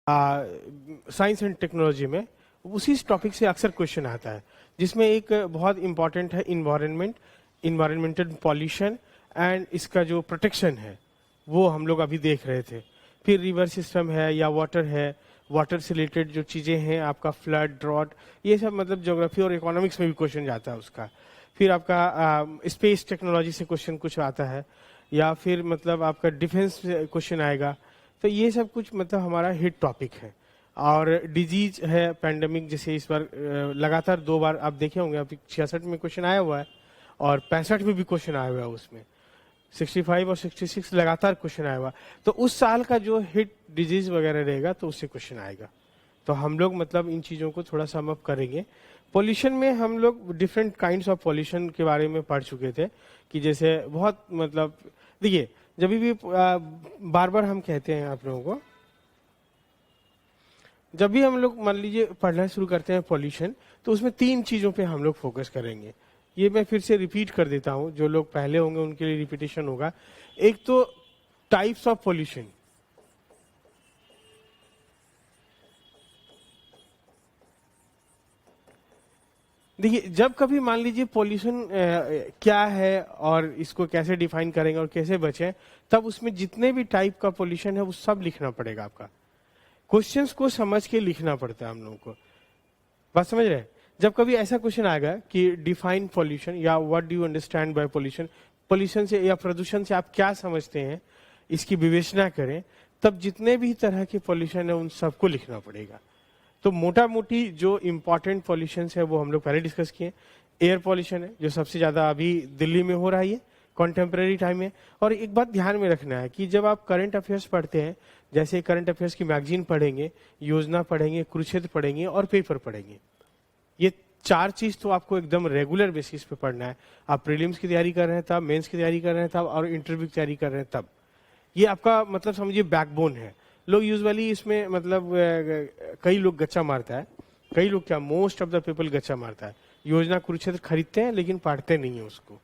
Science and technology में उसी topic से अक्सर क्वेश्चन आता है, जिसमें एक बहुत इंपॉर्टेंट है इन्वायरमेंटल पॉल्यूशन एंड इसका जो प्रोटेक्शन है वो हम लोग अभी देख रहे थे। फिर रिवर सिस्टम है या वाटर है, वाटर से रिलेटेड जो चीज़ें हैं, आपका फ्लड, ड्रॉट, ये सब मतलब ज्योग्राफी और इकोनॉमिक्स में भी क्वेश्चन जाता है उसका। फिर आपका स्पेस टेक्नोलॉजी से क्वेश्चन कुछ आता है, या फिर मतलब आपका डिफेंस से क्वेश्चन आएगा। तो ये सब कुछ मतलब हमारा हिट टॉपिक है। और डिजीज है, पैंडेमिक, जैसे इस बार लगातार 2 बार आप देखे होंगे, अभी 66 में क्वेश्चन आया हुआ है और 65 में भी क्वेश्चन आया हुआ है, उसमें 65 और 66 लगातार क्वेश्चन आया हुआ। तो उस साल का जो हिट डिजीज वगैरह रहेगा तो उससे क्वेश्चन आएगा। तो हम लोग मतलब इन चीज़ों को थोड़ा सम अप करेंगे। पॉल्यूशन में हम लोग डिफरेंट काइंड्स ऑफ पॉल्यूशन के बारे में पढ़ चुके थे, कि जैसे बहुत मतलब देखिए, जब भी बार बार हम कहते हैं आप लोगों को, जब भी हम लोग मान लीजिए पढ़ना शुरू करते हैं पॉल्यूशन, तो उसमें 3 चीज़ों पे हम लोग फोकस करेंगे। ये मैं फिर से रिपीट कर देता हूं, जो लोग पहले होंगे उनके लिए रिपीटेशन होगा। एक तो टाइप्स ऑफ पॉल्यूशन, देखिए जब कभी मान लीजिए पॉल्यूशन क्या है और इसको कैसे डिफाइन करेंगे और कैसे बचें, तब उसमें जितने भी टाइप का पॉल्यूशन है वो सब लिखना पड़ेगा आपका। क्वेश्चंस को समझ के लिखना पड़ता है हम लोगों को। बात समझ रहे हैं? जब कभी ऐसा क्वेश्चन आएगा कि डिफाइन पॉल्यूशन या what do you understand by pollution, pollution से या प्रदूषण से आप क्या समझते हैं, इसकी विवेचना करें, तब जितने भी तरह के पॉल्यूशन है उन सबको लिखना पड़ेगा। तो मोटा मोटी जो इंपॉर्टेंट पॉल्यूशन है वो हम लोग पहले डिस्कस किए। एयर पॉल्यूशन है जो सबसे ज्यादा अभी दिल्ली में हो रहा है कॉन्टेम्प्रेरी टाइम में। और एक बात ध्यान में रखना है कि जब आप करंट अफेयर्स पढ़ते हैं, जैसे करंट अफेयर्स की मैगजीन पढ़ेंगे, योजना पढ़ेंगे, कुरुक्षेत्र पढ़ेंगे और पेपर पढ़ेंगे, ये 4 चीज तो आपको एकदम रेगुलर बेसिस पे पढ़ना है। आप प्रीलिम्स की तैयारी कर रहे हैं तब, मेंस की तैयारी कर रहे हैं तब, और इंटरव्यू की तैयारी कर रहे हैं तब। ये आपका मतलब समझिए बैकबोन है। लोग यूजुअली इसमें मतलब कई लोग गच्चा मारता है, कई लोग क्या, मोस्ट ऑफ द पीपल गच्चा मारता है। योजना कुरुक्षेत्र खरीदते हैं लेकिन पढ़ते नहीं है उसको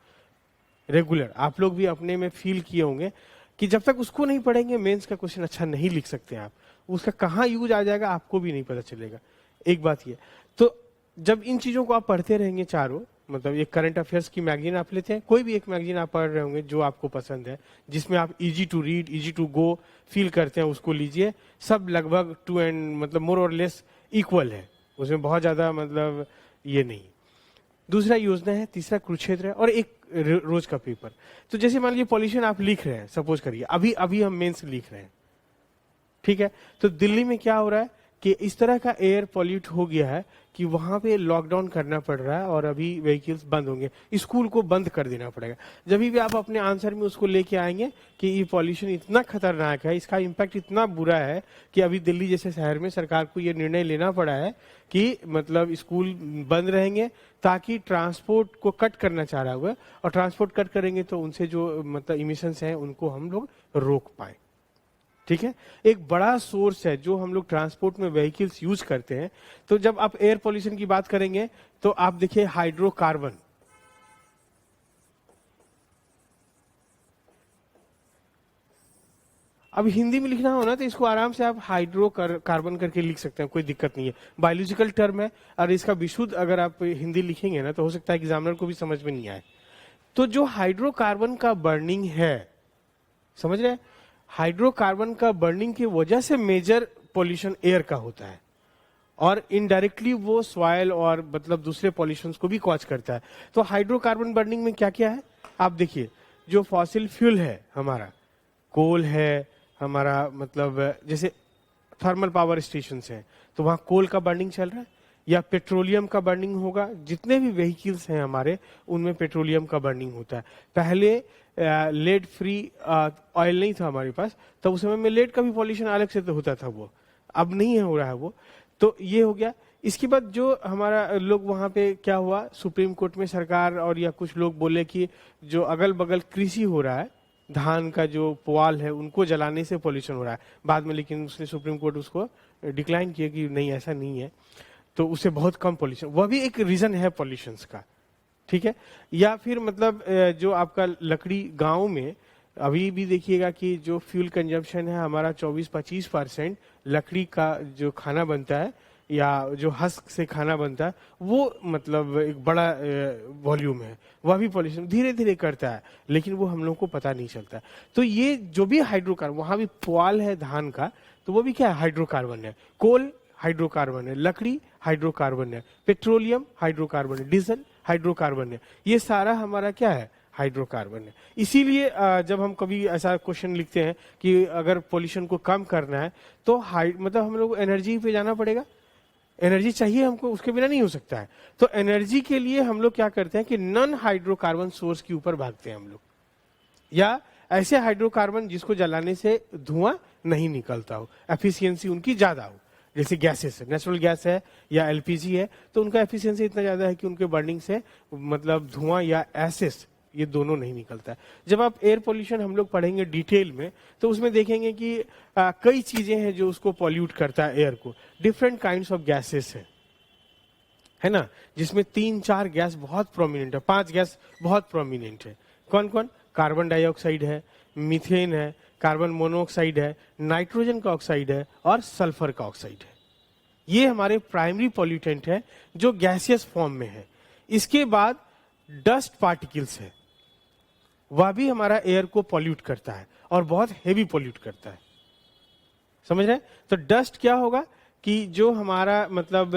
रेगुलर। आप लोग भी अपने में फील किए होंगे कि जब तक उसको नहीं पढ़ेंगे मेंस का क्वेश्चन अच्छा नहीं लिख सकते आप। उसका कहाँ यूज आ जाएगा आपको भी नहीं पता चलेगा। एक बात ये, तो जब इन चीजों को आप पढ़ते रहेंगे चारों, मतलब ये करंट अफेयर्स की मैगजीन आप लेते हैं, कोई भी एक मैगजीन आप पढ़ रहे होंगे जो आपको पसंद है, जिसमें आप easy to read, easy to go feel करते हैं, उसको लीजिए। सब लगभग टू एंड मतलब मोर और लेस इक्वल है, उसमें बहुत ज्यादा मतलब ये नहीं। दूसरा योजना है, तीसरा कुरुक्षेत्र है, और एक रोज का पेपर। तो जैसे मान लीजिए पॉल्यूशन आप लिख रहे हैं, सपोज करिए अभी अभी हम मेंस लिख रहे हैं, ठीक है। तो दिल्ली में क्या हो रहा है कि इस तरह का एयर पॉल्यूट हो गया है कि वहां पे लॉकडाउन करना पड़ रहा है और अभी व्हीकल्स बंद होंगे, स्कूल को बंद कर देना पड़ेगा। जब भी आप अपने आंसर में उसको लेके आएंगे कि ये पॉल्यूशन इतना खतरनाक है, इसका इम्पैक्ट इतना बुरा है कि अभी दिल्ली जैसे शहर में सरकार को ये निर्णय लेना पड़ा है कि मतलब स्कूल बंद रहेंगे ताकि ट्रांसपोर्ट को कट करना चाह रहा हुआ, और ट्रांसपोर्ट कट करेंगे तो उनसे जो मतलब इमिशंस हैं उनको हम लोग रोक पाए। ठीक है, एक बड़ा सोर्स है जो हम लोग ट्रांसपोर्ट में व्हीकल्स यूज करते हैं। तो जब आप एयर पॉल्यूशन की बात करेंगे तो आप देखिए हाइड्रोकार्बन, अब हिंदी में लिखना हो ना तो इसको आराम से आप हाइड्रोकार्बन करके लिख सकते हैं, कोई दिक्कत नहीं है। बायोलॉजिकल टर्म है और इसका विशुद्ध अगर आप हिंदी लिखेंगे ना तो हो सकता है एग्जामिनर को भी समझ में नहीं आए। तो जो हाइड्रोकार्बन का बर्निंग है, समझ रहे हैं, हाइड्रोकार्बन का बर्निंग की वजह से मेजर पॉल्यूशन एयर का होता है, और इनडायरेक्टली वो सॉइल और मतलब दूसरे पॉल्यूशंस को भी कॉज करता है। तो हाइड्रोकार्बन बर्निंग में क्या क्या है आप देखिए, जो फॉसिल फ्यूल है हमारा, कोल है हमारा, मतलब जैसे थर्मल पावर स्टेशन है तो वहां कोल का बर्निंग चल रहा है, या पेट्रोलियम का बर्निंग होगा। जितने भी व्हीकल्स हैं हमारे उनमें पेट्रोलियम का बर्निंग होता है। पहले लेड फ्री ऑयल नहीं था हमारे पास, तो उस समय में लेड का भी पॉल्यूशन अलग से तो होता था, वो अब नहीं है, हो रहा है वो। तो ये हो गया। इसके बाद जो हमारा लोग वहां पे क्या हुआ, सुप्रीम कोर्ट में सरकार और या कुछ लोग बोले कि जो अगल बगल कृषि हो रहा है, धान का जो पुआल है उनको जलाने से पॉल्यूशन हो रहा है। बाद में लेकिन उसने सुप्रीम कोर्ट उसको डिक्लाइन किया कि नहीं ऐसा नहीं है, तो उससे बहुत कम पॉल्यूशन, वह भी एक रीजन है पॉल्यूशन का, ठीक है। या फिर मतलब जो आपका लकड़ी गांव में अभी भी देखिएगा कि जो फ्यूल कंजम्पशन है हमारा 24-25% लकड़ी का जो खाना बनता है या जो हस्क से खाना बनता है, वो मतलब एक बड़ा वॉल्यूम है। वह भी पॉल्यूशन धीरे धीरे करता है, लेकिन वो हम लोग को पता नहीं चलता। तो ये जो भी हाइड्रोकार्बन, वहां भी पुआल है धान का, तो वो भी क्या है, हाइड्रोकार्बन है। कोल हाइड्रोकार्बन है, लकड़ी हाइड्रोकार्बन है, पेट्रोलियम हाइड्रोकार्बन है, डीजल हाइड्रोकार्बन है। ये सारा हमारा क्या है, हाइड्रोकार्बन है। इसीलिए जब हम कभी ऐसा क्वेश्चन लिखते हैं कि अगर पोल्यूशन को कम करना है तो मतलब हम लोग एनर्जी पे जाना पड़ेगा, एनर्जी चाहिए हमको, उसके बिना नहीं हो सकता है। तो एनर्जी के लिए हम लोग क्या करते हैं कि नॉन हाइड्रोकार्बन सोर्स के ऊपर भागते हैं हम लोग, या ऐसे हाइड्रोकार्बन जिसको जलाने से धुआं नहीं निकलता हो, एफिशिएंसी उनकी ज्यादा हो। जैसे गैसेस है, नेचुरल गैस है या एलपीजी है, तो उनका एफिशिएंसी इतना ज्यादा है कि उनके बर्निंग से मतलब धुआं या एसेस ये दोनों नहीं निकलता है। जब आप एयर पोल्यूशन हम लोग पढ़ेंगे डिटेल में, तो उसमें देखेंगे कि कई चीजें हैं जो उसको पॉल्यूट करता है एयर को। डिफरेंट काइंड्स ऑफ गैसेस है ना, जिसमें 3-4 गैस बहुत प्रोमिनेंट है, 5 गैस बहुत प्रोमिनेंट है। कौन कौन? कार्बन डाइऑक्साइड है, मीथेन है, कार्बन मोनोऑक्साइड है, नाइट्रोजन का ऑक्साइड है और सल्फर का ऑक्साइड है। ये हमारे प्राइमरी पॉल्यूटेंट है जो गैसियस फॉर्म में है। इसके बाद डस्ट पार्टिकल्स है, वह भी हमारा एयर को पॉल्यूट करता है और बहुत हेवी पॉल्यूट करता है। समझ रहे हैं? तो डस्ट क्या होगा कि जो हमारा मतलब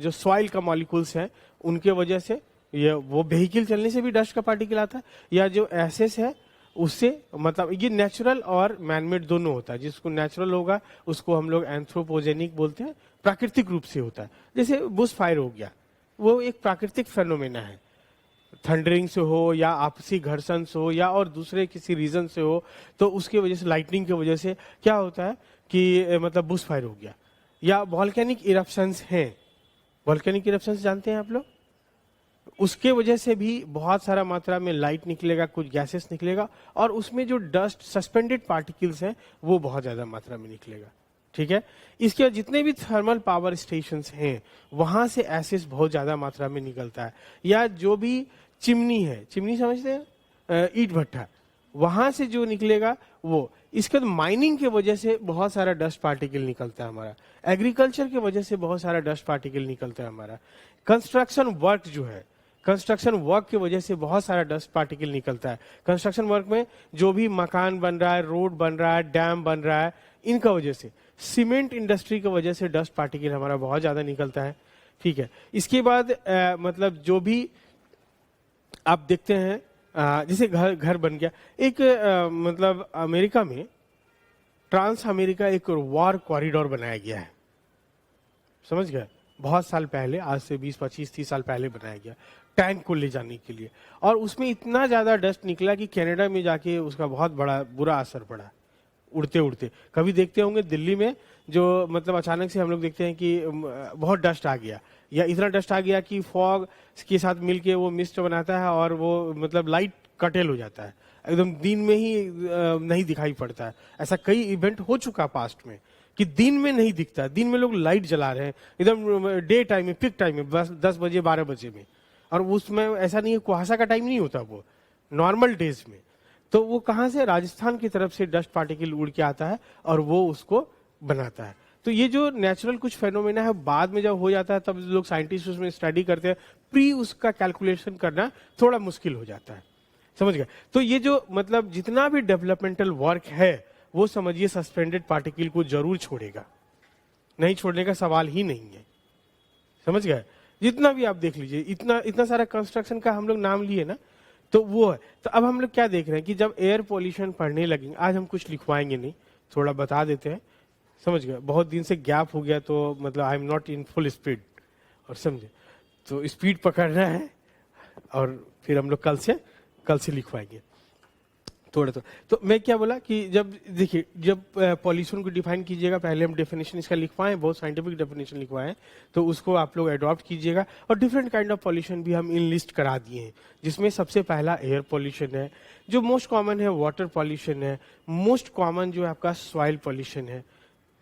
जो सॉइल का मॉलिक्यूल्स है उनके वजह से, ये वो व्हीकल चलने से भी डस्ट का पार्टिकल आता है, या जो एसेस है उससे, मतलब ये नेचुरल और मैनमेड दोनों होता है। जिसको नेचुरल होगा उसको हम लोग एंथ्रोपोजेनिक बोलते हैं, प्राकृतिक रूप से होता है। जैसे बुश फायर हो गया, वो एक प्राकृतिक फेनोमेना है। थंडरिंग से हो या आपसी घर्षण से हो या और दूसरे किसी रीजन से हो, तो उसकी वजह से, लाइटनिंग की वजह से क्या होता है कि मतलब बुश फायर हो गया। या वॉल्केनिक इरप्शंस हैं, वॉल्केनिक इरप्शंस जानते हैं आप लोग, उसके वजह से भी बहुत सारा मात्रा में लाइट निकलेगा, कुछ गैसेस निकलेगा, और उसमें जो डस्ट सस्पेंडेड पार्टिकल्स हैं वो बहुत ज्यादा मात्रा में निकलेगा। ठीक है, इसके जितने भी थर्मल पावर स्टेशंस हैं वहां से एसिड बहुत ज्यादा मात्रा में निकलता है। या जो भी चिमनी है, चिमनी समझते हैं, ईट भट्ठा, वहां से जो निकलेगा वो। इसके बाद माइनिंग के वजह से बहुत सारा डस्ट पार्टिकल निकलता है हमारा, एग्रीकल्चर के वजह से बहुत सारा डस्ट पार्टिकल निकलता है हमारा, कंस्ट्रक्शन वर्क जो है, कंस्ट्रक्शन वर्क की वजह से बहुत सारा डस्ट पार्टिकल निकलता है। कंस्ट्रक्शन वर्क में जो भी मकान बन रहा है, रोड बन रहा है, डैम बन रहा है, इनका वजह से, सीमेंट इंडस्ट्री की वजह से डस्ट पार्टिकल हमारा बहुत ज्यादा निकलता है। ठीक है, इसके बाद मतलब जो भी आप देखते हैं, जैसे घर बन गया एक, मतलब अमेरिका में ट्रांस अमेरिका एक वॉर कॉरिडोर बनाया गया है, समझ गए? बहुत साल पहले, आज से 20-25-30 साल पहले बनाया गया, टैंक को ले जाने के लिए। और उसमें इतना ज्यादा डस्ट निकला कि कनाडा में जाके उसका बहुत बड़ा बुरा असर पड़ा, उड़ते उड़ते। कभी देखते होंगे दिल्ली में, जो मतलब अचानक से हम लोग देखते हैं कि बहुत डस्ट आ गया, या इतना डस्ट आ गया कि फॉग के साथ मिलके वो मिस्ट बनाता है और वो मतलब लाइट कटेल हो जाता है, एकदम दिन में ही नहीं दिखाई पड़ता है। ऐसा कई इवेंट हो चुका पास्ट में कि दिन में नहीं दिखता, दिन में लोग लाइट जला रहे हैं एकदम डे टाइम में, पिक टाइम में, बस 10 बजे 12 बजे में, और उसमें ऐसा नहीं है, कुहासा का टाइम नहीं होता, वो नॉर्मल डेज में। तो वो कहां से? राजस्थान की तरफ से डस्ट पार्टिकल उड़ के आता है और वो उसको बनाता है। तो ये जो नेचुरल कुछ फेनोमेना है, बाद में जब हो जाता है तब लोग साइंटिस्ट उसमें स्टडी करते हैं, प्री उसका कैलकुलेशन करना थोड़ा मुश्किल हो जाता है। समझ गए? तो ये जो मतलब जितना भी डेवलपमेंटल वर्क है वो समझिए सस्पेंडेड पार्टिकल को जरूर छोड़ेगा, नहीं छोड़ने का सवाल ही नहीं है। समझ गए? जितना भी आप देख लीजिए, इतना इतना सारा कंस्ट्रक्शन का हम लोग नाम लिए ना, तो वो है। तो अब हम लोग क्या देख रहे हैं कि जब एयर पोल्यूशन पढ़ने लगेंगे, आज हम कुछ लिखवाएंगे नहीं, थोड़ा बता देते हैं। समझ गए? बहुत दिन से गैप हो गया, तो मतलब I am not in full speed, और समझे, तो स्पीड पकड़ना है, और फिर हम लोग कल से लिखवाएंगे थोड़ा। तो मैं क्या बोला कि जब देखिए, जब पॉल्यूशन को डिफाइन कीजिएगा, पहले हम डेफिनेशन इसका लिखवाएं, बहुत साइंटिफिक डेफिनेशन लिखवाएं, तो उसको आप लोग अडॉप्ट कीजिएगा। और डिफरेंट काइंड ऑफ पॉल्यूशन भी हम इन लिस्ट करा दिए हैं, जिसमें सबसे पहला एयर पॉल्यूशन है, जो मोस्ट कॉमन है वाटर पॉल्यूशन है, मोस्ट कॉमन जो है आपका सॉइल पॉल्यूशन है,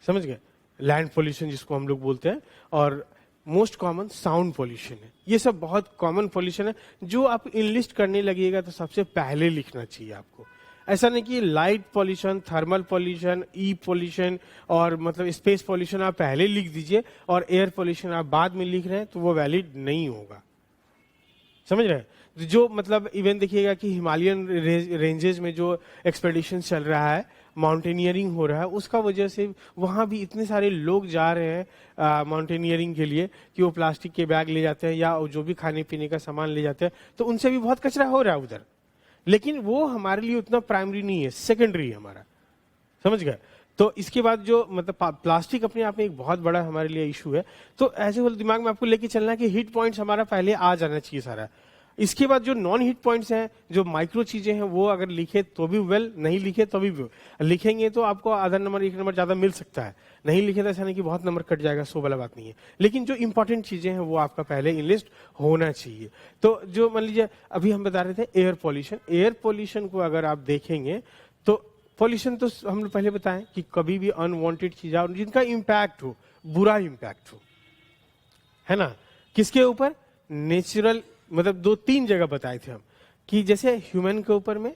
समझ गए, लैंड पॉल्यूशन जिसको हम लोग बोलते हैं, और मोस्ट कॉमन साउंड पॉल्यूशन है। ये सब बहुत कॉमन पॉल्यूशन है, जो आप इनलिस्ट करने लगिएगा तो सबसे पहले लिखना चाहिए आपको। ऐसा नहीं कि लाइट पॉल्यूशन, थर्मल पॉल्यूशन, ई पॉल्यूशन और मतलब स्पेस पॉल्यूशन आप पहले लिख दीजिए और एयर पॉल्यूशन आप बाद में लिख रहे हैं तो वो वैलिड नहीं होगा। समझ रहे हैं? जो मतलब इवन देखिएगा कि हिमालयन रेंजेस में जो एक्सपेडिशन चल रहा है, माउंटेनियरिंग हो रहा है, उसका वजह से वहां भी इतने सारे लोग जा रहे हैं माउंटेनियरिंग के लिए कि वो प्लास्टिक के बैग ले जाते हैं या जो भी खाने पीने का सामान ले जाते हैं, तो उनसे भी बहुत कचरा हो रहा है उधर। लेकिन वो हमारे लिए उतना प्राइमरी नहीं है, सेकेंडरी है हमारा। समझ गए? तो इसके बाद जो मतलब प्लास्टिक अपने आप में एक बहुत बड़ा हमारे लिए इशू है। तो ऐसे वो दिमाग में आपको लेके चलना है कि हिट पॉइंट्स हमारा पहले आ जाना चाहिए सारा। इसके बाद जो नॉन हिट पॉइंट्स हैं, जो माइक्रो चीजें हैं, वो अगर लिखे तो भी वेल, नहीं लिखे तो भी लिखेंगे तो आपको आधा नंबर 1 नंबर ज्यादा मिल सकता है। नहीं लिखे तो ऐसा नहीं कि बहुत नंबर कट जाएगा, सो वाला बात नहीं है। लेकिन जो इंपॉर्टेंट चीजें हैं वो आपका पहले इनलिस्ट होना चाहिए। तो जो मान लीजिए अभी हम बता रहे थे एयर पॉल्यूशन, एयर पॉल्यूशन को अगर आप देखेंगे तो पॉल्यूशन तो हम लोग पहले बताएं कि कभी भी अनवांटेड चीज और जिनका इम्पैक्ट हो, बुरा इम्पैक्ट हो, है ना, किसके ऊपर? नेचुरल, मतलब 2-3 जगह बताए थे हम कि जैसे ह्यूमन के ऊपर में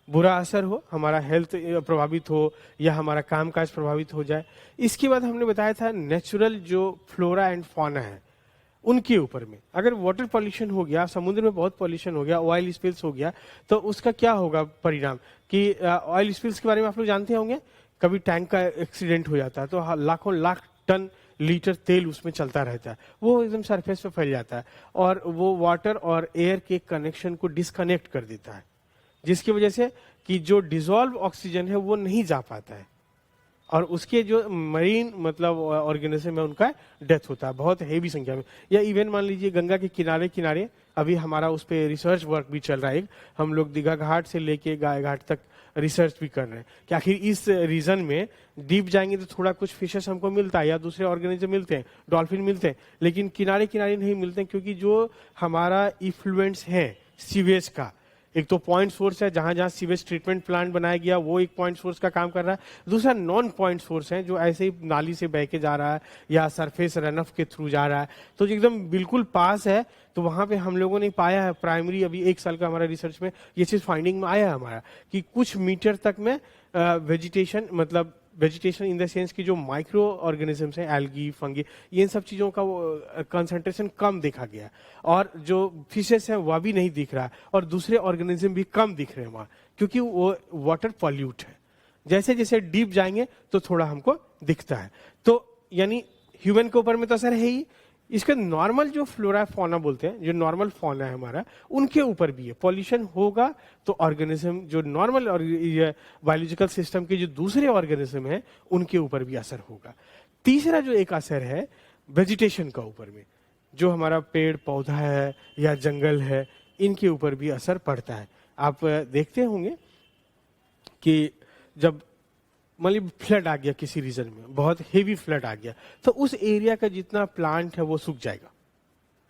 बुरा असर हो, हमारा हेल्थ प्रभावित हो या हमारा कामकाज प्रभावित हो जाए। इसके बाद हमने बताया था नेचुरल जो फ्लोरा एंड फौना है उनके ऊपर में। अगर वाटर पॉल्यूशन हो गया, समुद्र में बहुत पॉल्यूशन हो गया, ऑयल स्पिल्स हो गया, तो उसका क्या होगा परिणाम कि ऑयल स्पिल्स के बारे में आप लोग जानते होंगे। कभी टैंक का एक्सीडेंट हो जाता है तो लाखों लाख टन लीटर तेल उसमें चलता रहता है, वो एकदम सरफेस पे फैल जाता है और वो वाटर और एयर के कनेक्शन को डिस्कनेक्ट कर देता है, जिसकी वजह से कि जो डिसॉल्व ऑक्सीजन है वो नहीं जा पाता है और उसके जो मरीन मतलब ऑर्गेनिज्म है उनका डेथ होता है बहुत हेवी संख्या में। या इवन मान लीजिए गंगा के किनारे किनारे अभी हमारा उस पर रिसर्च वर्क भी चल रहा है। हम लोग दीघा घाट से लेके गाय घाट तक रिसर्च भी कर रहे हैं कि आखिर इस रीजन में डीप जाएंगे तो थोड़ा कुछ फिशेस हमको मिलता है या दूसरे ऑर्गेनिज्म मिलते हैं, डॉल्फिन मिलते हैं, लेकिन किनारे किनारे नहीं मिलते हैं क्योंकि जो हमारा इफ्लुएंस है सीवेज का, एक तो पॉइंट सोर्स है जहां जहां सीवेज ट्रीटमेंट प्लांट बनाया गया वो एक पॉइंट सोर्स का काम कर रहा है। दूसरा नॉन पॉइंट सोर्स है जो ऐसे ही नाली से बह के जा रहा है या सरफेस रनऑफ के थ्रू जा रहा है, तो जो एकदम बिल्कुल पास है तो वहां पे हम लोगों ने पाया है प्राइमरी, अभी 1 साल का हमारा रिसर्च में ये चीज फाइंडिंग में आया है हमारा कि कुछ मीटर तक में वेजिटेशन, मतलब वेजिटेशन इन द सेंस की जो माइक्रो ऑर्गेनिजम्स हैं, एल्गी, फंगी, ये इन सब चीजों का कंसंट्रेशन कम देखा गया और जो फिशेस हैं वह भी नहीं दिख रहा और दूसरे ऑर्गेनिज्म भी कम दिख रहे हैं वहां क्योंकि वो वाटर पॉल्यूट है। जैसे जैसे डीप जाएंगे तो थोड़ा हमको दिखता है। तो यानी ह्यूमन के ऊपर में तो असर है ही, इसके नॉर्मल जो फ्लोरा फौना बोलते हैं, जो नॉर्मल फौना है हमारा, उनके ऊपर भी है। पॉल्यूशन होगा तो ऑर्गेनिज्म जो नॉर्मल और बायोलॉजिकल सिस्टम के जो दूसरे ऑर्गेनिज्म है उनके ऊपर भी असर होगा। तीसरा जो एक असर है वेजिटेशन का ऊपर में, जो हमारा पेड़ पौधा है या जंगल है, इनके ऊपर भी असर पड़ता है। आप देखते होंगे कि जब मतलब फ्लड आ गया किसी रीजन में, बहुत हेवी फ्लड आ गया, तो उस एरिया का जितना प्लांट है वो सूख जाएगा,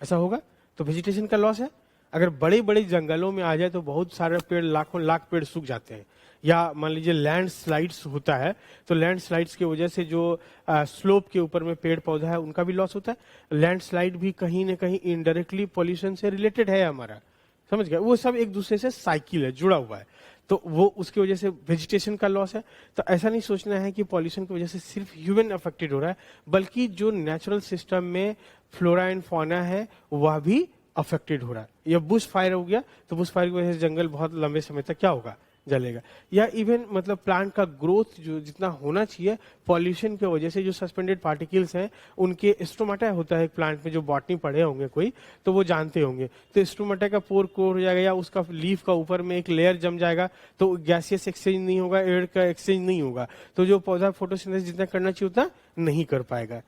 ऐसा होगा तो वेजिटेशन का लॉस है। अगर बड़े बड़े जंगलों में आ जाए तो बहुत सारे पेड़, लाखों लाख पेड़ सूख जाते हैं। या मान लीजिए लैंड स्लाइड्स होता है तो लैंड स्लाइड्स की वजह से जो स्लोप के ऊपर में पेड़ पौधा है उनका भी लॉस होता है। लैंड स्लाइड भी कहीं ना कहीं इनडायरेक्टली पॉल्यूशन से रिलेटेड है हमारा, समझ गए? वो सब एक दूसरे से साइकिल है, जुड़ा हुआ है, तो वो उसकी वजह से वेजिटेशन का लॉस है। तो ऐसा नहीं सोचना है कि पॉल्यूशन की वजह से सिर्फ ह्यूमन अफेक्टेड हो रहा है, बल्कि जो नेचुरल सिस्टम में फ्लोरा एंड फौना है वह भी अफेक्टेड हो रहा है। या बुश फायर हो गया तो बुश फायर की वजह से जंगल बहुत लंबे समय तक क्या होगा, जलेगा। या इवन मतलब प्लांट का ग्रोथ जो जितना होना चाहिए, पॉल्यूशन की वजह से जो सस्पेंडेड पार्टिकल्स हैं उनके स्टोमाटा होता है प्लांट में, जो बॉटनी पढ़े होंगे कोई तो वो जानते होंगे। तो स्टोमाटा का पोर कोर हो जाएगा या उसका लीफ का ऊपर में एक लेयर जम जाएगा तो गैसियस एक्सचेंज नहीं होगा, एयर का एक्सचेंज नहीं होगा, तो जो पौधा फोटोसिंथेसिस जितना करना चाहिए उतना नहीं कर पाएगा,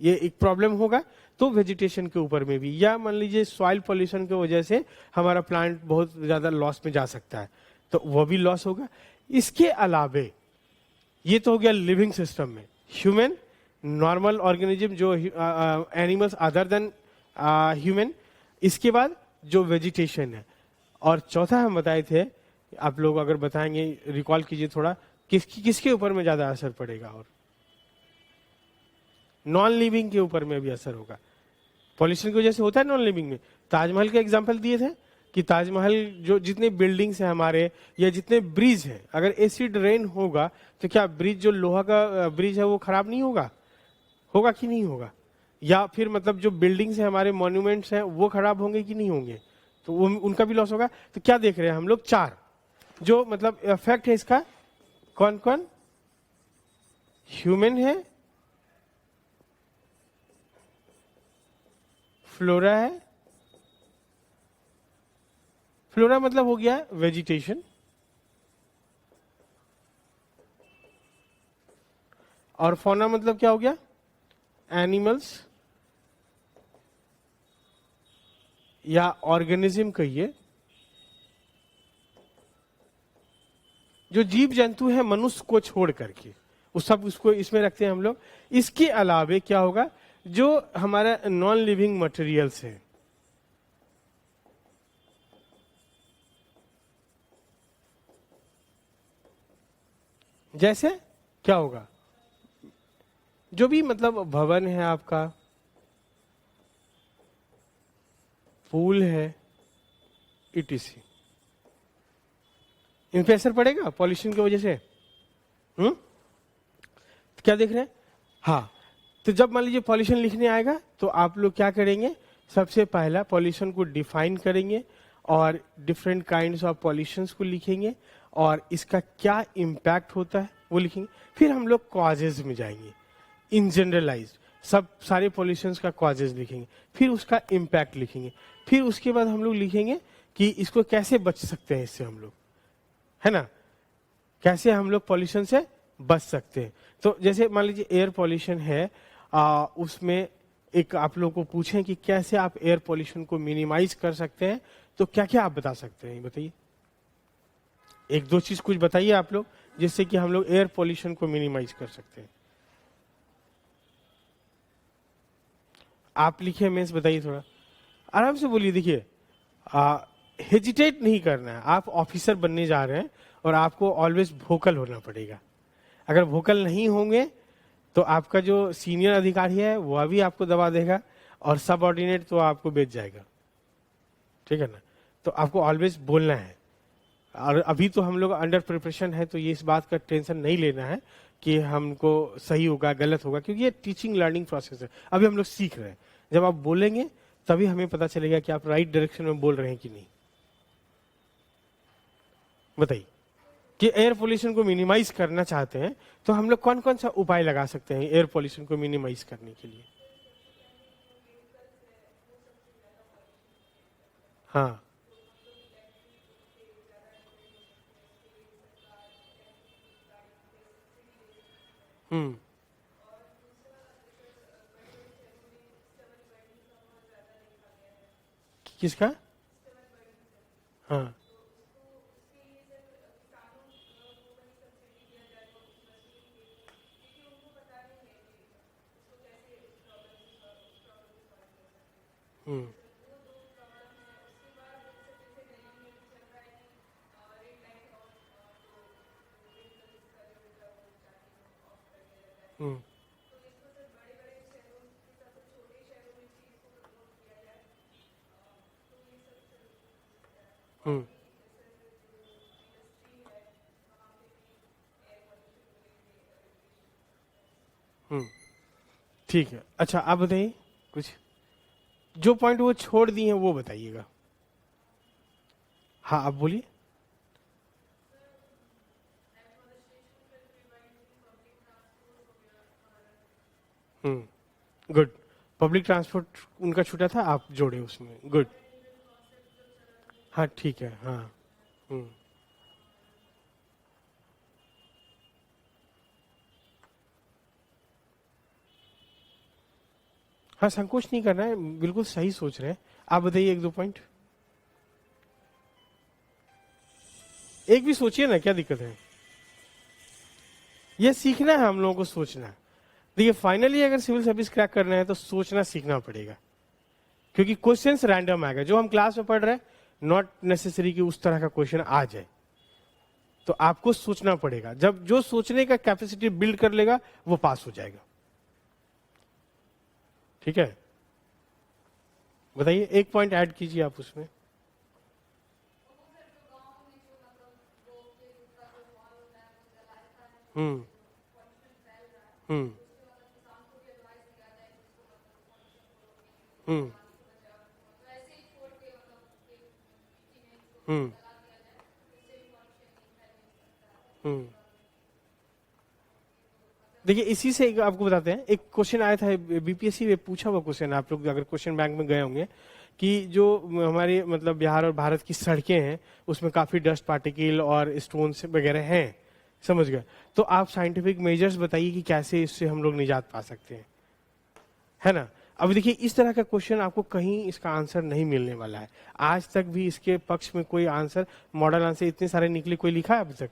ये एक प्रॉब्लम होगा। तो वेजिटेशन के ऊपर में भी, या मान लीजिए सॉइल पॉल्यूशन की वजह से हमारा प्लांट बहुत ज्यादा लॉस में जा सकता है, तो वो भी लॉस होगा। इसके अलावे ये तो हो गया लिविंग सिस्टम में, ह्यूमन, नॉर्मल ऑर्गेनिज्म, जो एनिमल्स अदर देन ह्यूमन, इसके बाद जो वेजिटेशन है, और चौथा हम बताए थे, आप लोग अगर बताएंगे, रिकॉल कीजिए थोड़ा, किसके ऊपर में ज्यादा असर पड़ेगा? और नॉन लिविंग के ऊपर में भी असर होगा। पॉल्यूशन की वजह से होता है नॉन लिविंग में। ताजमहल के एग्जाम्पल दिए थे, कि ताजमहल जो जितने बिल्डिंग्स हैं हमारे या जितने ब्रिज हैं, अगर एसिड रेन होगा तो क्या ब्रिज, जो लोहा का ब्रिज है वो खराब नहीं होगा? होगा कि नहीं होगा? या फिर मतलब जो बिल्डिंग्स हैं हमारे, मॉन्यूमेंट्स हैं, वो खराब होंगे कि नहीं होंगे? तो वो उनका भी लॉस होगा। तो क्या देख रहे हैं हम लोग? 4 जो मतलब इफेक्ट है इसका। कौन कौन? ह्यूमन है, फ्लोरा है, फ्लोरा मतलब हो गया वेजिटेशन, और फौना मतलब क्या हो गया? एनिमल्स या ऑर्गेनिज्म कहिए, जो जीव जंतु है मनुष्य को छोड़ करके, उस सब उसको इसमें रखते हैं हम लोग। इसके अलावे क्या होगा? जो हमारा नॉन लिविंग मटेरियल्स है, जैसे क्या होगा? जो भी मतलब भवन है आपका, पूल है, इटीसी, इन पे असर पड़ेगा पॉल्यूशन की वजह से। तो क्या देख रहे हैं? हाँ, तो जब मान लीजिए पॉल्यूशन लिखने आएगा तो आप लोग क्या करेंगे? सबसे पहला पॉल्यूशन को डिफाइन करेंगे और डिफरेंट काइंड्स ऑफ पॉल्यूशंस को लिखेंगे और इसका क्या इम्पैक्ट होता है वो लिखेंगे। फिर हम लोग कॉजेज में जाएंगे, इन जनरलाइज सब सारे पॉल्यूशंस का कॉजेज लिखेंगे, फिर उसका इम्पैक्ट लिखेंगे, फिर उसके बाद हम लोग लिखेंगे कि इसको कैसे बच सकते हैं इससे हम लोग, है ना, कैसे हम लोग पॉल्यूशन से बच सकते हैं। तो जैसे मान लीजिए एयर पॉल्यूशन है, उसमें एक आप लोगों को पूछें कि कैसे आप एयर पॉल्यूशन को मिनिमाइज कर सकते हैं, तो क्या क्या आप बता सकते हैं? बताइए, 1-2 चीज कुछ बताइए आप लोग, जिससे कि हम लोग एयर पॉल्यूशन को मिनिमाइज कर सकते हैं। आप लिखिए, मेंस बताइए, थोड़ा आराम से बोलिए। देखिए, हेजिटेट नहीं करना है, आप ऑफिसर बनने जा रहे हैं और आपको ऑलवेज वोकल होना पड़ेगा। अगर वोकल नहीं होंगे तो आपका जो सीनियर अधिकारी है वह भी आपको दबा देगा और सब ऑर्डिनेट तो आपको बेच जाएगा, ठीक है ना। तो आपको ऑलवेज बोलना है। और अभी तो हम लोग अंडर प्रिपरेशन है, तो ये इस बात का टेंशन नहीं लेना है कि हमको सही होगा गलत होगा, क्योंकि ये टीचिंग लर्निंग प्रोसेस है, अभी हम लोग सीख रहे हैं। जब आप बोलेंगे तभी हमें पता चलेगा कि आप राइट डायरेक्शन में बोल रहे हैं कि नहीं। बताइए कि एयर पोल्यूशन को मिनिमाइज करना चाहते हैं तो हम लोग कौन कौन सा उपाय लगा सकते हैं एयर पोल्यूशन को मिनिमाइज करने के लिए? हाँ, हम्म, किसका? हाँ, हम्म, हम्म, हम्म, हम्म, ठीक है। अच्छा, आप बताइए कुछ, जो पॉइंट वो छोड़ दिए हैं वो बताइएगा। हाँ, आप बोलिए। गुड। पब्लिक ट्रांसपोर्ट उनका छूटा था, आप जोड़े उसमें, गुड। हाँ, ठीक है, हाँ, हम्म, हाँ, संकोच नहीं करना है, बिल्कुल सही सोच रहे हैं। आप बताइए 1-2 पॉइंट। एक भी सोचिए ना, क्या दिक्कत है? ये सीखना है हम लोगों को, सोचना। देखिए, फाइनली अगर सिविल सर्विस क्रैक करना है तो सोचना सीखना पड़ेगा, क्योंकि क्वेश्चंस रैंडम आएगा। जो हम क्लास में पढ़ रहे हैं नॉट नेसेसरी कि उस तरह का क्वेश्चन आ जाए, तो आपको सोचना पड़ेगा। जब जो सोचने का कैपेसिटी बिल्ड कर लेगा वो पास हो जाएगा, ठीक है। बताइए, एक पॉइंट ऐड कीजिए आप उसमें। हम्म हम्म हम्म हम्म हम्म देखिए, इसी से एक आपको बताते हैं, एक क्वेश्चन आया था बीपीएससी में, पूछा हुआ क्वेश्चन, आप लोग अगर क्वेश्चन बैंक में गए होंगे, कि जो हमारे मतलब बिहार और भारत की सड़कें हैं उसमें काफी डस्ट पार्टिकल और स्टोन्स वगैरह हैं, समझ गए, तो आप साइंटिफिक मेजर्स बताइए कि कैसे इससे हम लोग निजात पा सकते हैं, है ना। अब देखिए, इस तरह का क्वेश्चन आपको कहीं इसका आंसर नहीं मिलने वाला है। आज तक भी इसके पक्ष में कोई आंसर, मॉडल आंसर इतने सारे निकले, कोई लिखा है अभी तक?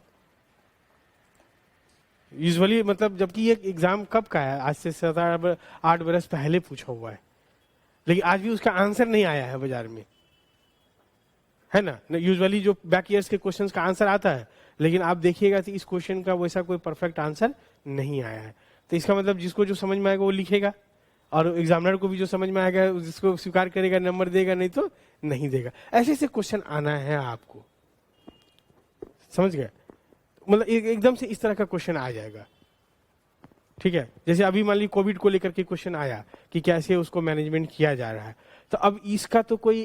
यूजुअली मतलब, जबकि ये एग्जाम कब का है, आज से 7-8 बरस पहले पूछा हुआ है, लेकिन आज भी उसका आंसर नहीं आया है बाजार में, है ना। यूजुअली जो बैक ईयर्स के क्वेश्चंस का आंसर आता है, लेकिन आप देखिएगा कि इस क्वेश्चन का वैसा कोई परफेक्ट आंसर नहीं आया है। तो इसका मतलब जिसको जो समझ में आएगा वो लिखेगा, और एग्जामिनर को भी जो समझ में आएगा जिसको स्वीकार करेगा नंबर देगा, नहीं तो नहीं देगा। ऐसे ऐसे क्वेश्चन आना है आपको, समझ गए। मतलब एकदम से इस तरह का क्वेश्चन आ जाएगा, ठीक है। जैसे अभी मान लीजिए कोविड को लेकर के क्वेश्चन आया कि कैसे उसको मैनेजमेंट किया जा रहा है, तो अब इसका तो कोई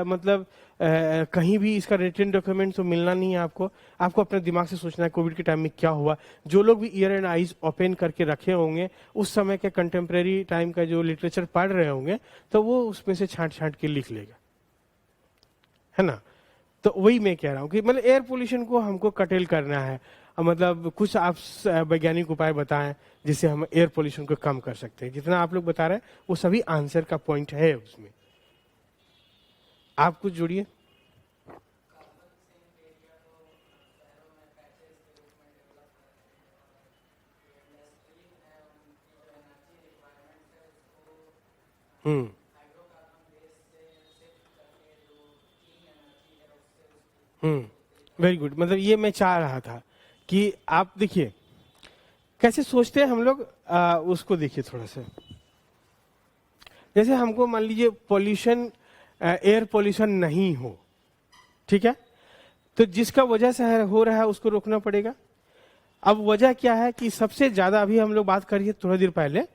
मतलब कहीं भी इसका रिटन डॉक्यूमेंट तो मिलना नहीं है आपको। आपको अपने दिमाग से सोचना है कोविड के टाइम में क्या हुआ। जो लोग भी ईयर एंड आईज ओपन करके रखे होंगे, उस समय के कंटेम्प्रेरी टाइम का जो लिटरेचर पढ़ रहे होंगे, तो वो उसमें से छांट छांट के लिख लेगा, है ना। तो वही मैं कह रहा हूँ कि मतलब एयर पोल्यूशन को हमको कटेल करना है। मतलब कुछ आप वैज्ञानिक उपाय बताएं जिससे हम एयर पोल्यूशन को कम कर सकते हैं। जितना आप लोग बता रहे हैं वो सभी आंसर का पॉइंट है उसमें, आप कुछ जोड़िए। हम्म वेरी गुड। मतलब ये मैं चाह रहा था कि आप देखिए कैसे सोचते हैं हम लोग, उसको देखिए थोड़ा सा। जैसे हमको मान लीजिए पॉल्यूशन, एयर पॉल्यूशन नहीं हो, ठीक है, तो जिसका वजह से हो रहा है उसको रोकना पड़ेगा। अब वजह क्या है कि सबसे ज्यादा, अभी हम लोग बात करिए थोड़ा देर पहले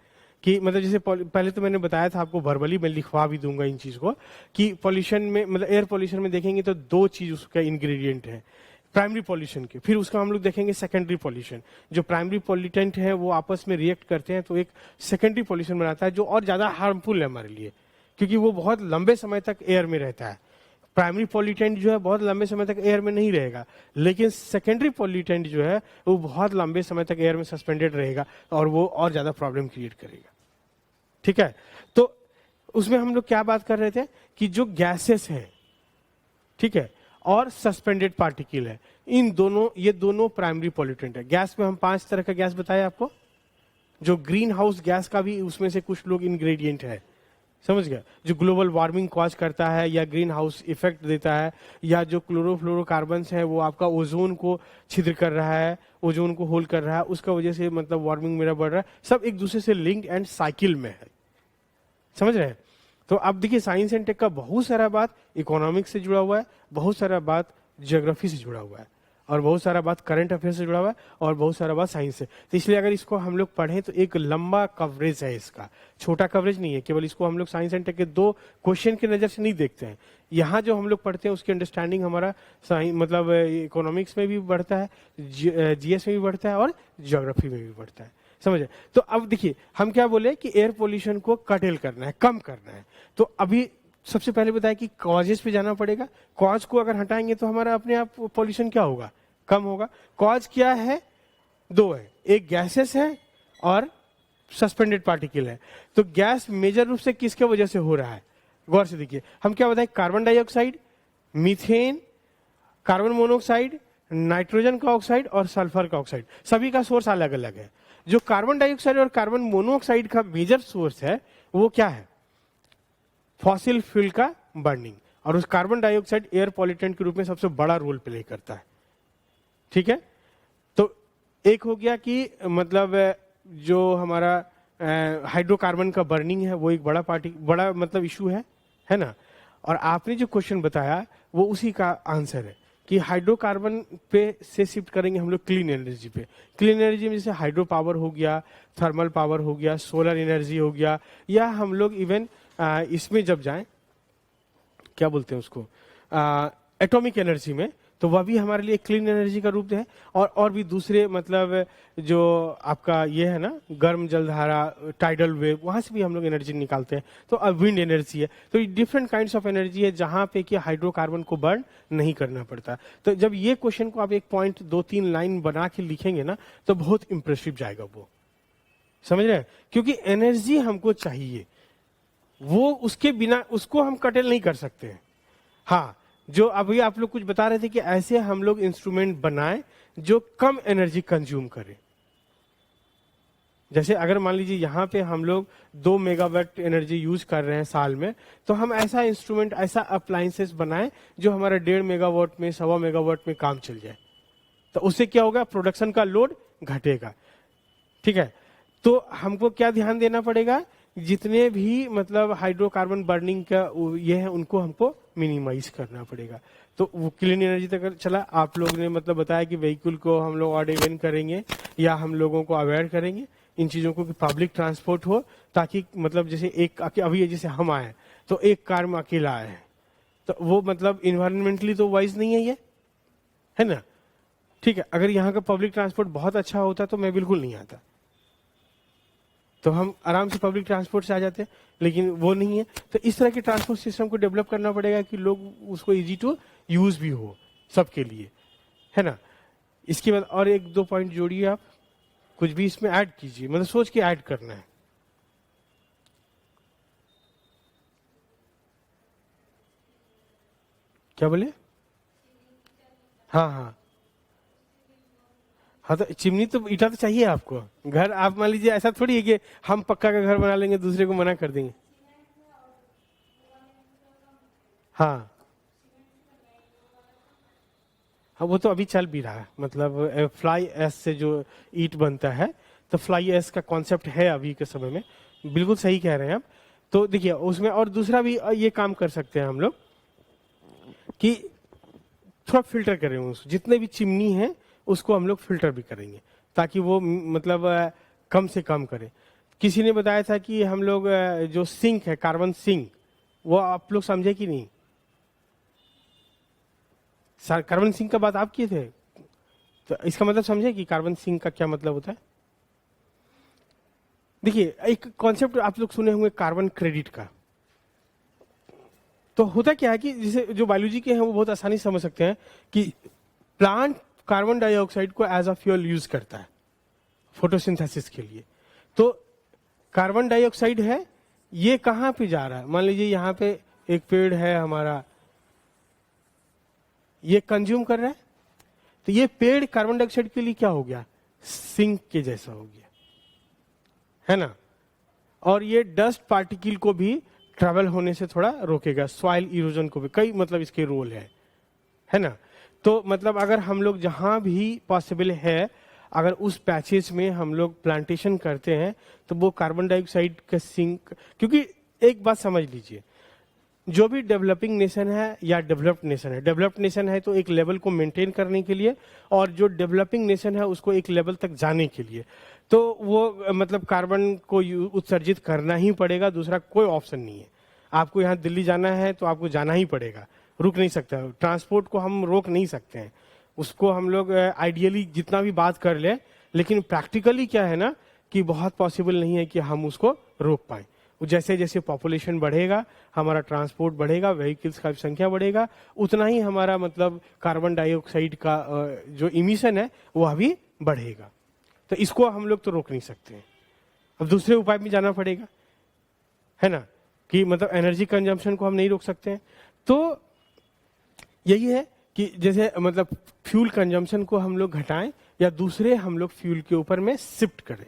कि मतलब जैसे पहले तो मैंने बताया था आपको वर्बली, मैं लिखवा भी दूंगा इन चीज को, कि पॉल्यूशन में मतलब एयर पॉल्यूशन में देखेंगे तो दो चीज उसका इंग्रेडिएंट है प्राइमरी पॉल्यूशन के, फिर उसका हम लोग देखेंगे सेकेंडरी पॉल्यूशन। जो प्राइमरी पॉल्यूटेंट है वो आपस में रिएक्ट करते हैं तो एक सेकेंडरी पॉल्यूशन बनाता है, जो और ज्यादा हार्मफुल है हमारे लिए, क्योंकि वो बहुत लंबे समय तक एयर में रहता है। प्राइमरी पॉल्यूटेंट जो है बहुत लंबे समय तक एयर में नहीं रहेगा, लेकिन सेकेंडरी पॉल्यूटेंट जो है वो बहुत लंबे समय तक एयर में सस्पेंडेड रहेगा और वो और ज्यादा प्रॉब्लम क्रिएट करेगा, ठीक है। तो उसमें हम लोग क्या बात कर रहे थे कि जो गैसेस हैं, ठीक है, और सस्पेंडेड पार्टिकल है, इन दोनों, ये दोनों प्राइमरी पॉल्यूटेंट है। गैस में हम 5 तरह का गैस बताया आपको, जो ग्रीन हाउस गैस का भी उसमें से कुछ लोग इंग्रेडिएंट है, समझ गया, जो ग्लोबल वार्मिंग कॉज करता है या ग्रीन हाउस इफेक्ट देता है, या जो क्लोरोफ्लोरोकार्बन है वो आपका ओजोन को छिद्र कर रहा है, ओजोन को होल कर रहा है, उसका वजह से मतलब वार्मिंग मेरा बढ़ रहा है, सब एक दूसरे से लिंक्ड एंड साइकिल में है, समझ रहे हैं। तो अब देखिए साइंस एंड टेक का बहुत सारा बात इकोनॉमिक्स से जुड़ा हुआ है, बहुत सारा बात ज्योग्राफी से जुड़ा हुआ है, और बहुत सारा बात करंट अफेयर से जुड़ा हुआ है, और बहुत सारा बात साइंस से। तो इसलिए अगर इसको हम लोग पढ़ें तो एक लंबा कवरेज है इसका, छोटा कवरेज नहीं है। केवल इसको हम लोग साइंस एंड टेक के 2 क्वेश्चन की नजर से नहीं देखते हैं। यहाँ जो हम लोग पढ़ते हैं उसकी अंडरस्टैंडिंग हमारा मतलब इकोनॉमिक्स में भी बढ़ता है, जीएस में भी बढ़ता है, और ज्योग्राफी में भी बढ़ता है, समझे। तो अब देखिए हम क्या बोले कि एयर पोल्यूशन को कटेल करना है, कम करना है। तो अभी सबसे पहले बताया कि कॉजेस पे जाना पड़ेगा। कॉज को अगर हटाएंगे तो हमारा अपने आप पोल्यूशन क्या होगा, कम होगा। कॉज क्या है, 2 है, एक गैसेस है और सस्पेंडेड पार्टिकल है। तो गैस मेजर रूप से किसके वजह से हो रहा है, गौर से देखिए। हम क्या बताए, carbon dioxide, methane, carbon monoxide, nitrogen का ऑक्साइड और सल्फर का ऑक्साइड, सभी का सोर्स अलग अलग है। जो कार्बन डाइऑक्साइड और कार्बन मोनोऑक्साइड का मेजर सोर्स है वो क्या है, फॉसिल फ्यूल का बर्निंग। और उस कार्बन डाइऑक्साइड एयर पॉल्यूटेंट के रूप में सबसे बड़ा रोल प्ले करता है, ठीक है। तो एक हो गया कि मतलब जो हमारा हाइड्रोकार्बन का बर्निंग है वो एक बड़ा मतलब इशू है ना। और आपने जो क्वेश्चन बताया वो उसी का आंसर है कि हाइड्रोकार्बन पे से शिफ्ट करेंगे हम लोग क्लीन एनर्जी पे। क्लीन एनर्जी में जैसे हाइड्रो पावर हो गया, थर्मल पावर हो गया, सोलर एनर्जी हो गया, या हम लोग इवन इसमें जब जाएं, क्या बोलते हैं उसको, एटॉमिक एनर्जी में, तो वह भी हमारे लिए क्लीन एनर्जी का रूप है। और भी दूसरे मतलब जो आपका ये है ना, गर्म जलधारा, टाइडल वेव, वहां से भी हम लोग एनर्जी निकालते हैं। तो अब विंड एनर्जी है। तो ये डिफरेंट काइंड्स ऑफ एनर्जी है जहां पे कि हाइड्रोकार्बन को बर्न नहीं करना पड़ता। तो जब ये क्वेश्चन को आप एक पॉइंट 2-3 लाइन बना के लिखेंगे ना, तो बहुत इंप्रेसिव जाएगा वो, समझ रहे हैं? क्योंकि एनर्जी हमको चाहिए, वो उसके बिना उसको हम कटेल नहीं कर सकते हैं। हाँ, जो अभी आप लोग कुछ बता रहे थे कि ऐसे हम लोग इंस्ट्रूमेंट बनाएं जो कम एनर्जी कंज्यूम करे। जैसे अगर मान लीजिए यहां पे हम लोग 2 मेगावाट एनर्जी यूज कर रहे हैं साल में, तो हम ऐसा इंस्ट्रूमेंट, ऐसा अप्लायंसेस बनाएं जो हमारा 1.5 मेगावाट में, 1.25 मेगावाट में काम चल जाए। तो उससे क्या होगा, प्रोडक्शन का लोड घटेगा। ठीक है, तो हमको क्या ध्यान देना पड़ेगा, जितने भी मतलब हाइड्रोकार्बन बर्निंग का ये है उनको हमको मिनिमाइज करना पड़ेगा। तो वो क्लीन एनर्जी तक चला। आप लोग ने मतलब बताया कि व्हीकल को हम लोग ऑड इवन करेंगे या हम लोगों को अवेयर करेंगे इन चीजों को कि पब्लिक ट्रांसपोर्ट हो, ताकि मतलब जैसे एक अभी जैसे हम आए तो एक कार में अकेला आए हैं, तो वो मतलब इन्वायरमेंटली तो वाइज नहीं है ये, है ना? ठीक है, अगर यहाँ का पब्लिक ट्रांसपोर्ट बहुत अच्छा होता तो मैं बिल्कुल नहीं आता, तो हम आराम से पब्लिक ट्रांसपोर्ट से आ जाते हैं, लेकिन वो नहीं है। तो इस तरह के ट्रांसपोर्ट सिस्टम को डेवलप करना पड़ेगा कि लोग उसको इजी टू यूज भी हो सबके लिए, है ना? इसके बाद और 1-2 पॉइंट जोड़िए आप, कुछ भी इसमें ऐड कीजिए, मतलब सोच के ऐड करना है। क्या बोले? हाँ हाँ हाँ, तो चिमनी तो ईटा तो चाहिए आपको। घर आप मान लीजिए ऐसा थोड़ी है कि हम पक्का का घर बना लेंगे दूसरे को मना कर देंगे। हाँ हाँ, वो तो अभी चल भी रहा है, मतलब फ्लाई एश से जो ईट बनता है, तो फ्लाई एश का कॉन्सेप्ट है अभी के समय में। बिल्कुल सही कह रहे हैं आप। तो देखिए उसमें और दूसरा भी ये काम कर सकते हैं हम लोग कि थोड़ा फिल्टर करें, उस जितने भी चिमनी है उसको हम लोग फिल्टर भी करेंगे, ताकि वो मतलब कम से कम करे। किसी ने बताया था कि हम लोग जो सिंक है, कार्बन सिंक, वो आप लोग समझे कि नहीं? कार्बन सिंक का बात आप किए थे, तो इसका मतलब समझे कि कार्बन सिंक का क्या मतलब होता है? देखिए एक कॉन्सेप्ट आप लोग सुने होंगे कार्बन क्रेडिट का। तो होता क्या है कि जैसे जो बायोलॉजी के हैं वो बहुत आसानी से समझ सकते हैं कि प्लांट कार्बन डाइऑक्साइड को एज अ फ्यूल यूज करता है फोटोसिंथेसिस के लिए। तो कार्बन डाइऑक्साइड है, ये कहां पे जा रहा है? मान लीजिए यहां पे एक पेड़ है हमारा, ये कंज्यूम कर रहा है, तो ये पेड़ कार्बन डाइऑक्साइड के लिए क्या हो गया, सिंक के जैसा हो गया, है ना? और ये डस्ट पार्टिकल को भी ट्रेवल होने से थोड़ा रोकेगा, सॉइल इरोजन को भी, कई मतलब इसके रोल है ना? तो मतलब अगर हम लोग जहां भी पॉसिबल है, अगर उस पैचेस में हम लोग प्लांटेशन करते हैं, तो वो कार्बन डाइऑक्साइड का सिंक, क्योंकि एक बात समझ लीजिए, जो भी डेवलपिंग नेशन है या डेवलप्ड नेशन है, डेवलप्ड नेशन है तो एक लेवल को मेंटेन करने के लिए, और जो डेवलपिंग नेशन है उसको एक लेवल तक जाने के लिए, तो वो मतलब कार्बन को उत्सर्जित करना ही पड़ेगा, दूसरा कोई ऑप्शन नहीं है। आपको यहाँ दिल्ली जाना है तो आपको जाना ही पड़ेगा, रुक नहीं सकता। ट्रांसपोर्ट को हम रोक नहीं सकते हैं, उसको हम लोग आइडियली जितना भी बात कर ले, लेकिन प्रैक्टिकली क्या है ना कि बहुत पॉसिबल नहीं है कि हम उसको रोक पाए। जैसे जैसे पॉपुलेशन बढ़ेगा, हमारा ट्रांसपोर्ट बढ़ेगा, व्हीकल्स का संख्या बढ़ेगा, उतना ही हमारा मतलब कार्बन डाइऑक्साइड का जो इमिशन है वह भी बढ़ेगा। तो इसको हम लोग तो रोक नहीं सकते हैं, अब दूसरे उपाय में जाना पड़ेगा, है ना? कि मतलब एनर्जी कंजम्पशन को हम नहीं रोक सकते हैं। तो यही है कि जैसे मतलब फ्यूल कंजम्पशन को हम लोग घटाएं या दूसरे हम लोग फ्यूल के ऊपर में शिफ्ट करें।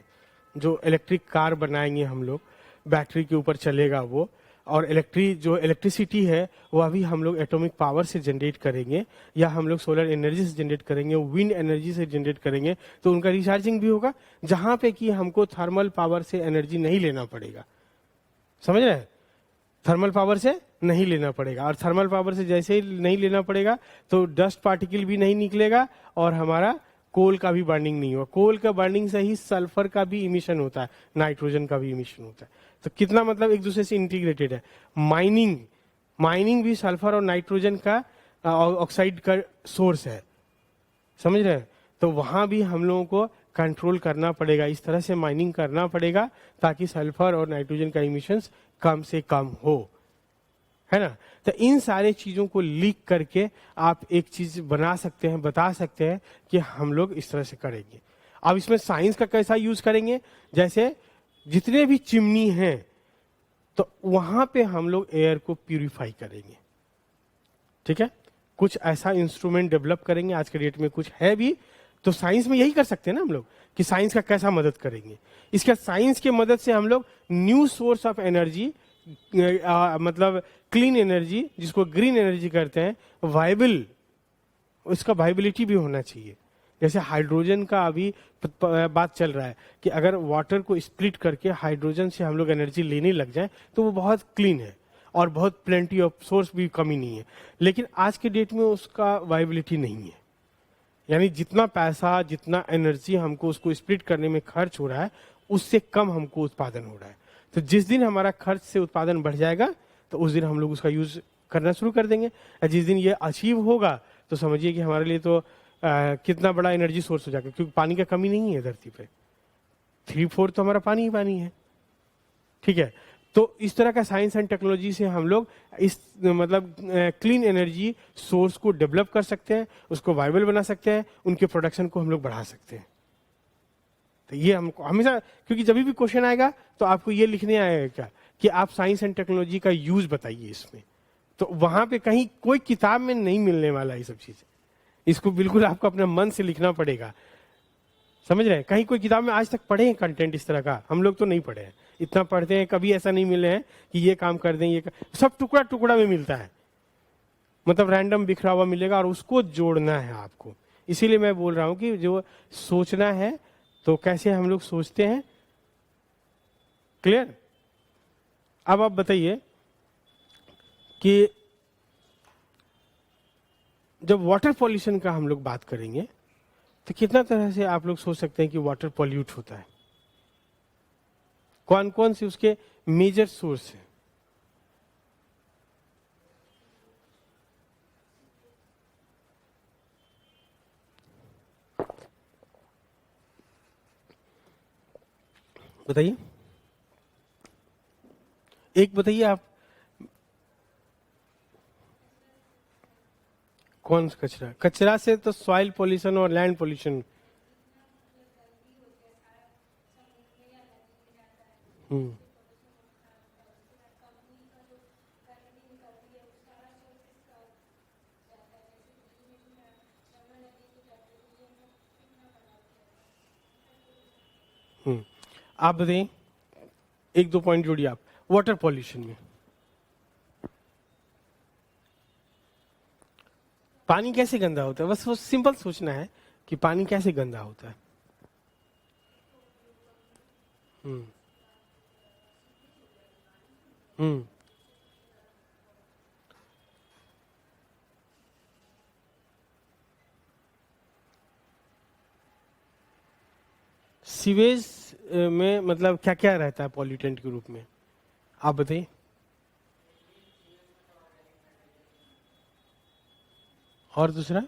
जो इलेक्ट्रिक कार बनाएंगे हम लोग, बैटरी के ऊपर चलेगा वो, और इलेक्ट्रिसिटी है वह भी हम लोग एटॉमिक पावर से जनरेट करेंगे, या हम लोग सोलर एनर्जी से जनरेट करेंगे, विंड एनर्जी से जनरेट करेंगे, तो उनका रिचार्जिंग भी होगा, जहां पे कि हमको थर्मल पावर से एनर्जी नहीं लेना पड़ेगा। समझ रहे हैं? थर्मल पावर से नहीं लेना पड़ेगा, और थर्मल पावर से जैसे ही नहीं लेना पड़ेगा तो डस्ट पार्टिकल भी नहीं निकलेगा और हमारा कोल का भी बर्निंग नहीं होगा। कोल का बर्निंग से ही सल्फर का भी इमिशन होता है, नाइट्रोजन का भी इमिशन होता है। तो कितना मतलब एक दूसरे से इंटीग्रेटेड है। माइनिंग भी सल्फर और नाइट्रोजन का ऑक्साइड का सोर्स है, समझ रहे हैं। तो वहां भी हम लोगों को कंट्रोल करना पड़ेगा, इस तरह से माइनिंग करना पड़ेगा ताकि सल्फर और नाइट्रोजन का इमिशंस कम से कम हो, है ना। तो इन सारे चीजों को लीक करके आप एक चीज बना सकते हैं, बता सकते हैं कि हम लोग इस तरह से करेंगे। अब इसमें साइंस का कैसा यूज करेंगे, जैसे जितने भी चिमनी हैं तो वहां पे हम लोग एयर को प्यूरिफाई करेंगे, ठीक है। कुछ ऐसा इंस्ट्रूमेंट डेवलप करेंगे, आज के डेट में कुछ है भी, तो साइंस में यही कर सकते हैं ना हम लोग, कि साइंस का कैसा मदद करेंगे। इसका साइंस की मदद से हम लोग न्यू सोर्स ऑफ एनर्जी, मतलब क्लीन एनर्जी जिसको ग्रीन एनर्जी करते हैं, वाइबल, उसका वाइबिलिटी भी होना चाहिए। जैसे हाइड्रोजन का अभी बात चल रहा है कि अगर वाटर को स्प्लिट करके हाइड्रोजन से हम लोग एनर्जी लेने लग जाए तो वो बहुत क्लीन है और बहुत प्लेंटी ऑफ सोर्स भी कमी नहीं है। लेकिन आज के डेट में उसका वाइबिलिटी नहीं है, यानी जितना पैसा जितना एनर्जी हमको उसको स्प्लिट करने में खर्च हो रहा है उससे कम हमको उत्पादन हो रहा है। तो जिस दिन हमारा खर्च से उत्पादन बढ़ जाएगा तो उस दिन हम लोग उसका यूज करना शुरू कर देंगे। और जिस दिन ये अचीव होगा तो समझिए कि हमारे लिए तो कितना बड़ा एनर्जी सोर्स हो जाएगा, क्योंकि पानी का कमी नहीं है धरती पे, 3/4 तो हमारा पानी ही पानी है, ठीक है। तो इस तरह का साइंस एंड टेक्नोलॉजी से हम लोग इस मतलब क्लीन एनर्जी सोर्स को डेवलप कर सकते हैं, उसको वायबल बना सकते हैं, उनके प्रोडक्शन को हम लोग बढ़ा सकते हैं। तो ये हमको हमेशा, क्योंकि जब भी क्वेश्चन आएगा तो आपको ये लिखने आएगा क्या कि आप साइंस एंड टेक्नोलॉजी का यूज बताइए इसमें, तो वहां पे कहीं कोई किताब में नहीं मिलने वाला ये सब चीज। इसको बिल्कुल आपको अपने मन से लिखना पड़ेगा, समझ रहे हैं। कहीं कोई किताब में आज तक पढ़े हैं कंटेंट इस तरह का? हम लोग तो नहीं पढ़े हैं, इतना पढ़ते हैं, कभी ऐसा नहीं मिले हैं कि ये काम कर दें, ये सब टुकड़ा टुकड़ा में मिलता है, मतलब रैंडम बिखरा हुआ मिलेगा और उसको जोड़ना है आपको। इसीलिए मैं बोल रहा हूं कि जो सोचना है तो कैसे हम लोग सोचते हैं, क्लियर। अब आप बताइए कि जब वाटर पॉल्यूशन का हम लोग बात करेंगे तो कितना तरह से आप लोग सोच सकते हैं कि वाटर पॉल्यूट होता है, कौन कौन से उसके मेजर सोर्स हैं। बताइए, एक बताइए आप, कौन सा कचरा? कचरा से तो सॉइल पोल्यूशन और लैंड पोल्यूशन। आप बताइए, एक दो पॉइंट जोड़िए आप वाटर पॉल्यूशन में। पानी कैसे गंदा होता है, बस वो सिंपल सोचना है कि पानी कैसे गंदा होता है। हम्म हम्म सीवेज में मतलब क्या क्या रहता है पॉल्यूटेंट के रूप में, आप बताइए। और दूसरा?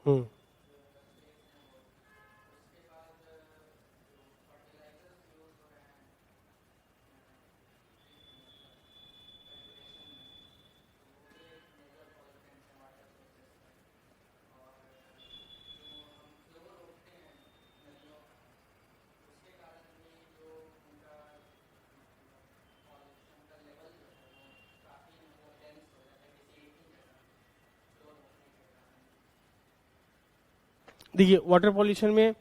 हम्म देखिए, वाटर पॉल्यूशन में